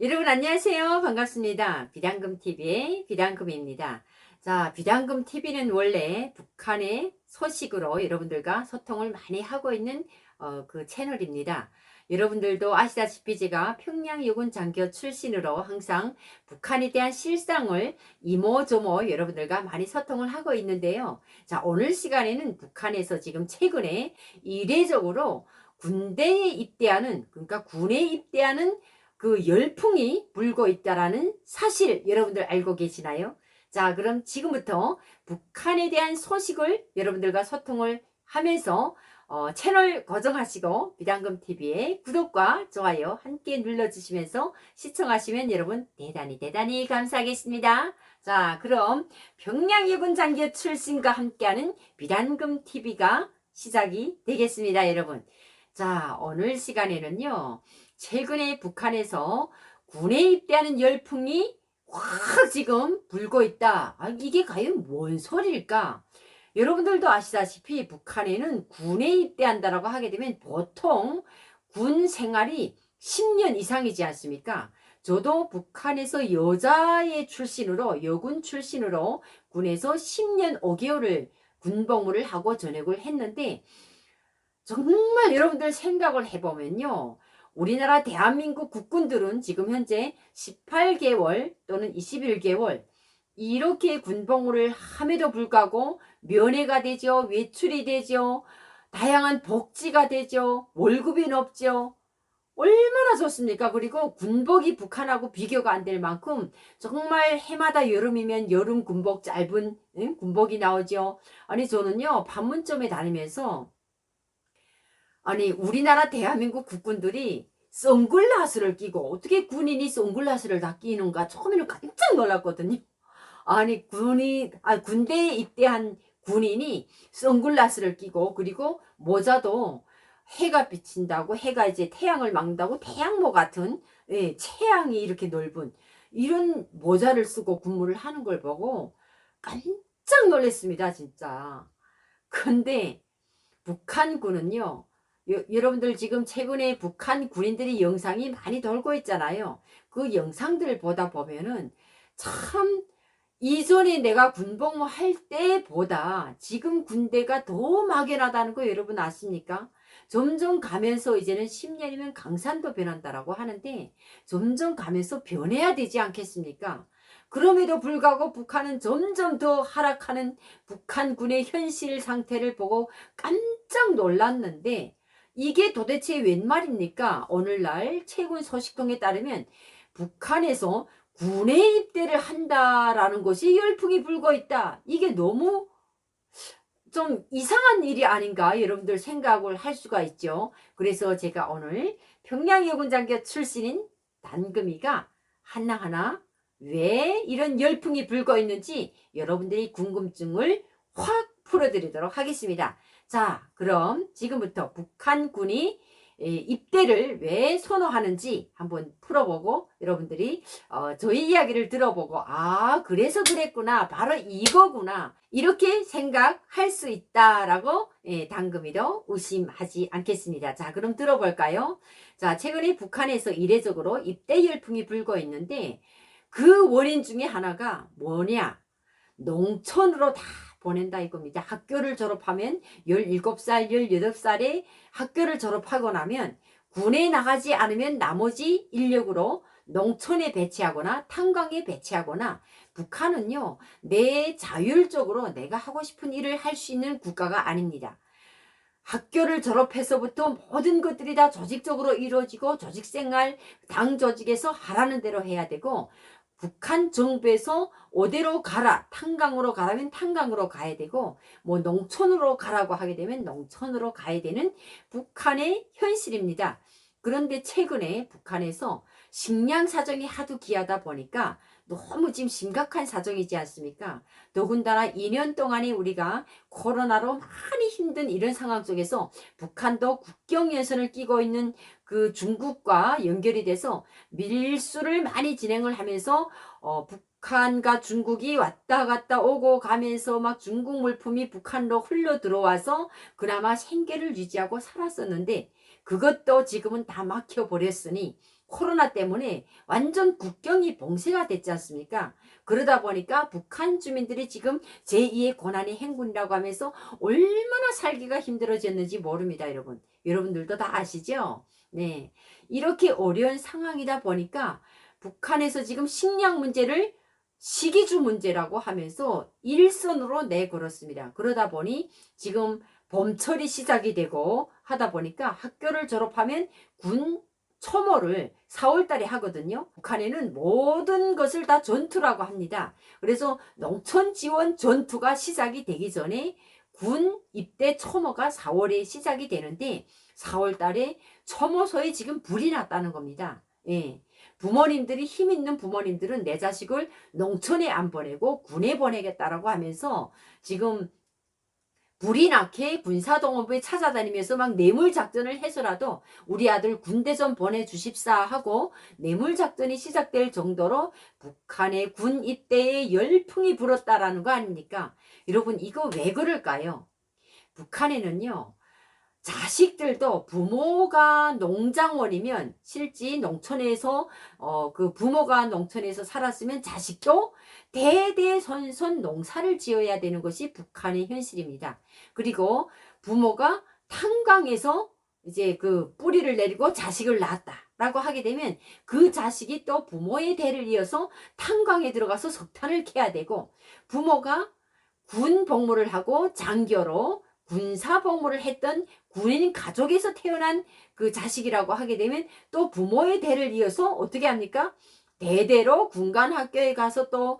여러분 안녕하세요. 반갑습니다. 비단금TV의 비단금입니다. 자, 비단금TV는 원래 북한의 소식으로 여러분들과 소통을 많이 하고 있는 그 채널입니다. 여러분들도 아시다시피 제가 평양 육군 장교 출신으로 항상 북한에 대한 실상을 이모저모 여러분들과 많이 소통을 하고 있는데요. 자, 오늘 시간에는 북한에서 지금 최근에 이례적으로 군대에 입대하는, 그러니까 군에 입대하는 그 열풍이 불고 있다라는 사실 여러분들 알고 계시나요? 자, 그럼 지금부터 북한에 대한 소식을 여러분들과 소통을 하면서 채널 고정하시고 비단금TV의 구독과 좋아요 함께 눌러주시면서 시청하시면 여러분 대단히 감사하겠습니다. 자, 그럼 평양예군 장교 출신과 함께하는 비단금TV가 시작이 되겠습니다, 여러분. 자, 오늘 시간에는요. 최근에 북한에서 군에 입대하는 열풍이 확 지금 불고 있다. 이게 과연 뭔 소리일까? 여러분들도 아시다시피 북한에는 군에 입대한다라고 하게 되면 보통 군 생활이 10년 이상이지 않습니까? 저도 북한에서 여자의 출신으로, 여군 출신으로 군에서 10년 5개월을 군복무를 하고 전역을 했는데, 정말 여러분들 생각을 해보면요. 우리나라 대한민국 국군들은 지금 현재 18개월 또는 21개월 이렇게 군복무를 함에도 불구하고 면회가 되죠. 외출이 되죠. 다양한 복지가 되죠. 월급이 높죠. 얼마나 좋습니까? 그리고 군복이 북한하고 비교가 안 될 만큼 정말 해마다 여름이면 여름 군복 짧은 군복이 나오죠. 아니 저는요 반문점에 다니면서 아니 우리나라 대한민국 국군들이 선글라스를 끼고 어떻게 군인이 선글라스를 다 끼는가 처음에는 깜짝 놀랐거든요. 아니 군대에 입대한 군인이 선글라스를 끼고 그리고 모자도 해가 비친다고 해가 이제 태양을 막는다고 태양모 같은 체양이 이렇게 넓은 이런 모자를 쓰고 근무를 하는 걸 보고 깜짝 놀랐습니다 진짜. 근데 북한군은요. 여러분들 지금 최근에 북한 군인들이 영상이 많이 돌고 있잖아요. 그 영상들을 보다 보면은 참 이전에 내가 군복무 할 때보다 지금 군대가 더 막연하다는 거 여러분 아십니까? 점점 가면서 이제는 10년이면 강산도 변한다라고 하는데 점점 가면서 변해야 되지 않겠습니까? 그럼에도 불구하고 북한은 점점 더 하락하는 북한군의 현실 상태를 보고 깜짝 놀랐는데 이게 도대체 웬 말입니까? 오늘날 최근 소식통에 따르면 북한에서 군에 입대를 한다라는 것이 열풍이 불고 있다. 이게 너무 좀 이상한 일이 아닌가 여러분들 생각을 할 수가 있죠. 그래서 제가 오늘 평양여군 장교 출신인 단금이가 하나하나 왜 이런 열풍이 불고 있는지 여러분들이 궁금증을 확 풀어드리도록 하겠습니다. 자, 그럼 지금부터 북한군이 입대를 왜 선호하는지 한번 풀어보고 여러분들이 저희 이야기를 들어보고 그래서 그랬구나 바로 이거구나 이렇게 생각할 수 있다라고 당금이도 의심하지 않겠습니다. 자, 그럼 들어볼까요? 자, 최근에 북한에서 이례적으로 입대 열풍이 불고 있는데 그 원인 중에 하나가 뭐냐? 농촌으로 다 보낸다 이겁니다. 학교를 졸업하면 17살, 18살에 학교를 졸업하고 나면 군에 나가지 않으면 나머지 인력으로 농촌에 배치하거나 탄광에 배치하거나 북한은요. 내 자율적으로 내가 하고 싶은 일을 할 수 있는 국가가 아닙니다. 학교를 졸업해서부터 모든 것들이 다 조직적으로 이루어지고 조직생활 당 조직에서 하라는 대로 해야 되고 북한 정부에서 어디로 가라 탄광으로 가라면 탄광으로 가야 되고 뭐 농촌으로 가라고 하게 되면 농촌으로 가야 되는 북한의 현실입니다. 그런데 최근에 북한에서 식량 사정이 하도 귀하다 보니까 너무 지금 심각한 사정이지 않습니까? 더군다나 2년 동안에 우리가 코로나로 많이 힘든 이런 상황 속에서 북한도 국경연선을 끼고 있는 그 중국과 연결이 돼서 밀수를 많이 진행을 하면서 북한과 중국이 왔다 갔다 오고 가면서 막 중국 물품이 북한으로 흘러 들어와서 그나마 생계를 유지하고 살았었는데 그것도 지금은 다 막혀 버렸으니 코로나 때문에 완전 국경이 봉쇄가 됐지 않습니까? 그러다 보니까 북한 주민들이 지금 제2의 고난의 행군이라고 하면서 얼마나 살기가 힘들어졌는지 모릅니다, 여러분. 여러분들도 다 아시죠? 네. 이렇게 어려운 상황이다 보니까 북한에서 지금 식량 문제를 시기주 문제라고 하면서 일선으로 내걸었습니다. 그러다 보니 지금 봄철이 시작이 되고 하다 보니까 학교를 졸업하면 군 초모를 4월 달에 하거든요. 북한에는 모든 것을 다 전투라고 합니다. 그래서 농촌 지원 전투가 시작이 되기 전에 군 입대 초모가 4월에 시작이 되는데 4월 달에 초모소에 지금 불이 났다는 겁니다. 예. 부모님들이 힘 있는 부모님들은 내 자식을 농촌에 안 보내고 군에 보내겠다라고 하면서 지금 불이 나게 군사동원부에 찾아다니면서 막 뇌물작전을 해서라도 우리 아들 군대 좀 보내주십사 하고 뇌물작전이 시작될 정도로 북한의 군 입대에 열풍이 불었다라는 거 아닙니까? 여러분 이거 왜 그럴까요? 북한에는요. 자식들도 부모가 농장원이면 실제 농촌에서 그 부모가 농촌에서 살았으면 자식도 대대손손 농사를 지어야 되는 것이 북한의 현실입니다. 그리고 부모가 탄광에서 이제 그 뿌리를 내리고 자식을 낳았다라고 하게 되면 그 자식이 또 부모의 대를 이어서 탄광에 들어가서 석탄을 캐야 되고 부모가 군 복무를 하고 장교로 군사 복무를 했던 군인 가족에서 태어난 그 자식이라고 하게 되면 또 부모의 대를 이어서 어떻게 합니까? 대대로 군관 학교에 가서 또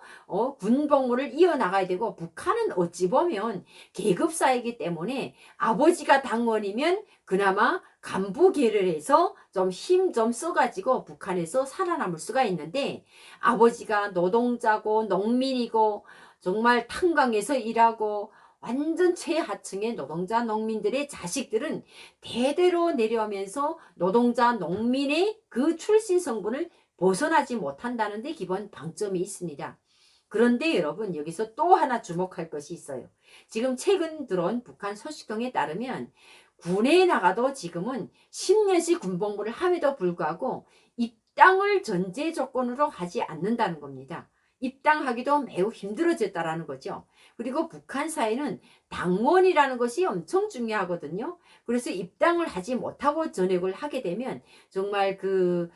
군 복무를 이어나가야 되고 북한은 어찌 보면 계급사이기 때문에 아버지가 당원이면 그나마 간부 계열에서 좀 힘 좀 써가지고 북한에서 살아남을 수가 있는데 아버지가 노동자고 농민이고 정말 탄광에서 일하고 완전 최하층의 노동자 농민들의 자식들은 대대로 내려오면서 노동자 농민의 그 출신 성분을 벗어나지 못한다는 데 기본 방점이 있습니다. 그런데 여러분 여기서 또 하나 주목할 것이 있어요. 지금 최근 들어온 북한 소식통에 따르면 군에 나가도 지금은 10년씩 군복무를 함에도 불구하고 입당을 전제 조건으로 하지 않는다는 겁니다. 입당하기도 매우 힘들어졌다라는 거죠. 그리고 북한 사회는 당원이라는 것이 엄청 중요하거든요. 그래서 입당을 하지 못하고 전역을 하게 되면 정말 그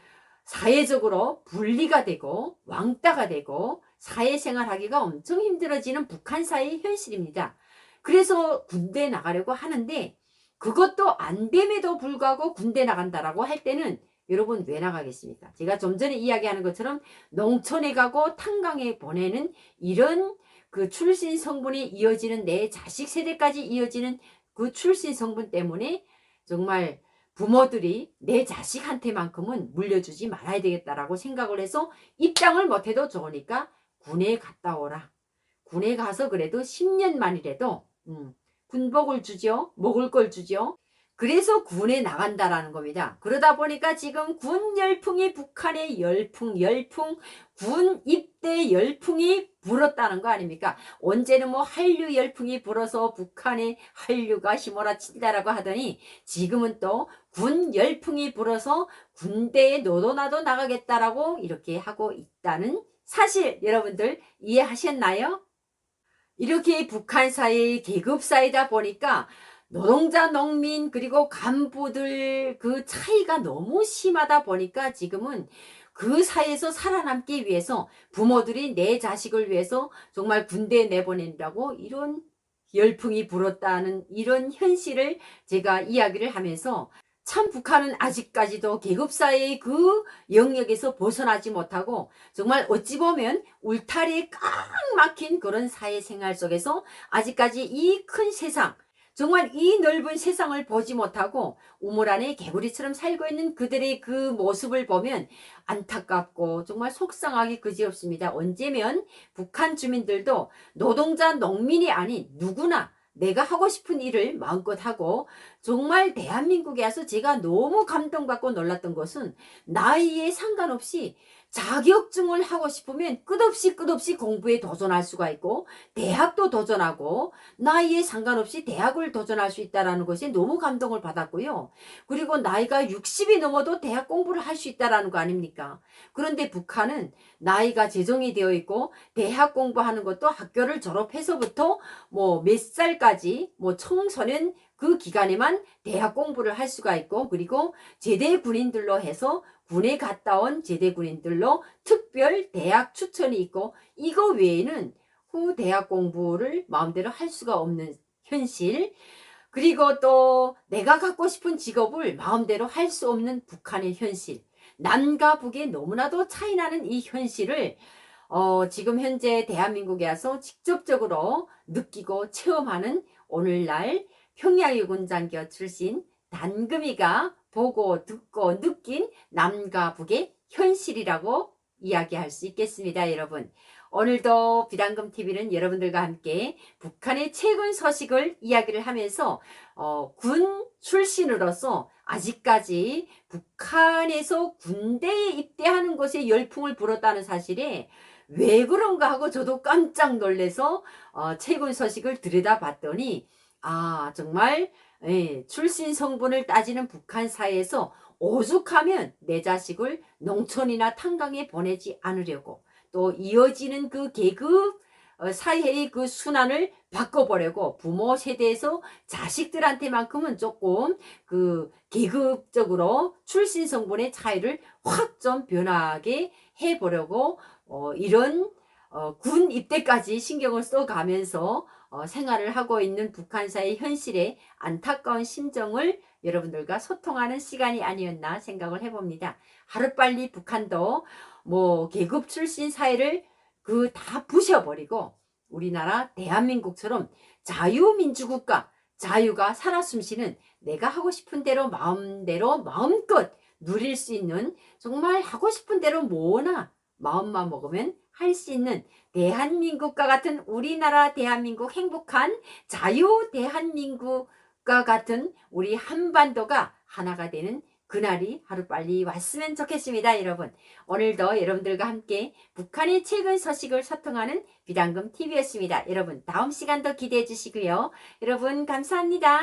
사회적으로 분리가 되고 왕따가 되고 사회생활하기가 엄청 힘들어지는 북한 사회의 현실입니다. 그래서 군대에 나가려고 하는데 그것도 안 됨에도 불구하고 군대 나간다라고 할 때는 여러분 왜 나가겠습니까? 제가 좀 전에 이야기하는 것처럼 농촌에 가고 탄광에 보내는 이런 그 출신 성분이 이어지는 내 자식 세대까지 이어지는 그 출신 성분 때문에 정말 부모들이 내 자식한테만큼은 물려주지 말아야 되겠다라고 생각을 해서 입당을 못해도 좋으니까 군에 갔다 오라. 군에 가서 그래도 10년 만이라도 군복을 주죠. 먹을 걸 주죠. 그래서 군에 나간다라는 겁니다. 그러다 보니까 지금 군 열풍이 북한의 열풍 군 입대 열풍이 불었다는 거 아닙니까? 언제는 뭐 한류 열풍이 불어서 북한의 한류가 휘몰아친다라고 하더니 지금은 또 군 열풍이 불어서 군대에 너도 나도 나가겠다라고 이렇게 하고 있다는 사실 여러분들 이해하셨나요? 이렇게 북한 사회의 계급 사회다 보니까 노동자, 농민, 그리고 간부들 그 차이가 너무 심하다 보니까 지금은 그 사회에서 살아남기 위해서 부모들이 내 자식을 위해서 정말 군대에 내보낸다고 이런 열풍이 불었다는 이런 현실을 제가 이야기를 하면서 참 북한은 아직까지도 계급사회의 그 영역에서 벗어나지 못하고 정말 어찌 보면 울타리에 꽉 막힌 그런 사회생활 속에서 아직까지 이 큰 세상 정말 이 넓은 세상을 보지 못하고 우물 안에 개구리처럼 살고 있는 그들의 그 모습을 보면 안타깝고 정말 속상하기 그지없습니다. 언제면 북한 주민들도 노동자 농민이 아닌 누구나 내가 하고 싶은 일을 마음껏 하고 정말 대한민국에 와서 제가 너무 감동받고 놀랐던 것은 나이에 상관없이 자격증을 하고 싶으면 끝없이 공부에 도전할 수가 있고 대학도 도전하고 나이에 상관없이 대학을 도전할 수 있다는 것에 너무 감동을 받았고요. 그리고 나이가 60이 넘어도 대학 공부를 할 수 있다는 거 아닙니까? 그런데 북한은 나이가 제정이 되어 있고 대학 공부하는 것도 학교를 졸업해서부터 뭐 몇 살까지 뭐 청소년 그 기간에만 대학 공부를 할 수가 있고, 그리고 제대 군인들로 해서 군에 갔다 온 제대 군인들로 특별 대학 추천이 있고, 이거 외에는 후 대학 공부를 마음대로 할 수가 없는 현실, 그리고 또 내가 갖고 싶은 직업을 마음대로 할 수 없는 북한의 현실, 남과 북의 너무나도 차이나는 이 현실을 지금 현재 대한민국에 와서 직접적으로 느끼고 체험하는 오늘날 평양유군장교 출신 단금이가 보고 듣고 느낀 남과 북의 현실이라고 이야기할 수 있겠습니다, 여러분. 오늘도 비단금TV는 여러분들과 함께 북한의 최근 소식을 이야기를 하면서 군 출신으로서 아직까지 북한에서 군대에 입대하는 것에 열풍을 불었다는 사실에 왜 그런가 하고 저도 깜짝 놀래서 최근 소식을 들여다봤더니, 아 정말 출신 성분을 따지는 북한 사회에서 오죽하면 내 자식을 농촌이나 탄광에 보내지 않으려고, 또 이어지는 그 계급 사회의 그 순환을 바꿔보려고 부모 세대에서 자식들한테만큼은 조금 그 계급적으로 출신 성분의 차이를 확 좀 변하게 해보려고 이런 군 입대까지 신경을 써가면서 생활을 하고 있는 북한사의 현실에 안타까운 심정을 여러분들과 소통하는 시간이 아니었나 생각을 해봅니다. 하루빨리 북한도 뭐 계급 출신 사회를 그 다 부셔버리고 우리나라 대한민국처럼 자유민주국가, 자유가 살아 숨쉬는, 내가 하고 싶은 대로 마음대로 마음껏 누릴 수 있는, 정말 하고 싶은 대로 뭐나 마음만 먹으면 할 수 있는 대한민국과 같은, 우리나라 대한민국 행복한 자유 대한민국과 같은 우리 한반도가 하나가 되는 그날이 하루빨리 왔으면 좋겠습니다, 여러분. 오늘도 여러분들과 함께 북한의 최근 소식을 소통하는 비단금TV였습니다. 여러분 다음 시간도 기대해 주시고요. 여러분 감사합니다.